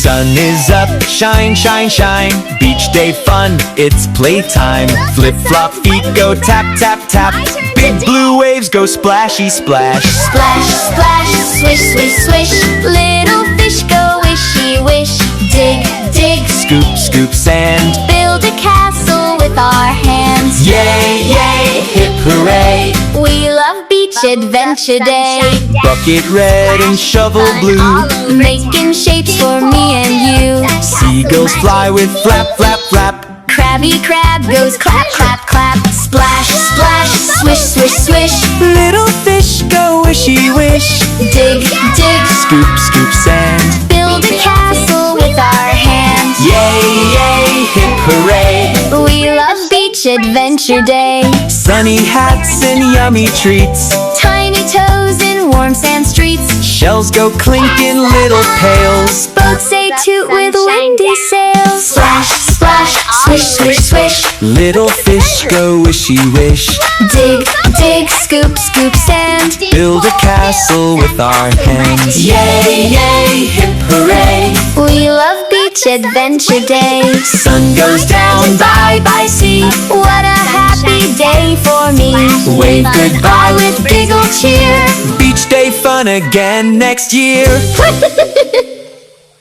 Sun is up, shine, shine, shine. Beach day fun, it's playtime. Flip-flop feet go tap, tap, tap. Big blue waves go splashy, splash. Splash, splash, swish, swish, swish. Little fish go wishy, wish. Dig, dig, Scoop, scoop sand. build a castle with our hands. Yay, yay, hip hooray. We love beach adventure day. Bucket red and shovel blue. Making shapes for me and you. Seagulls fly with flap, flap, flap. Krabby Crab goes clap, clap, clap. Splash, splash, swish, swish, swish. Little fish go wishy, wish. Dig, dig, Scoop, scoop sand. build a castle with our hands. Yay, yay, hip hooray. We love beach adventure day. Sunny hats and yummy treats. Tiny toes in warm sand streets. Shells go clink in little pails. Boats say toot with windy sails. Splash, splash, swish, swish, swish. Little fish go wishy, wish. Dig, dig, scoop, scoop sand. Build a castle with our hands. Yay, yay, hip hooray. We love beach adventure day. Sun goes down, bye bye sea. What a happy day for me. Wave goodbye with giggle cheer. Beach day fun again next year.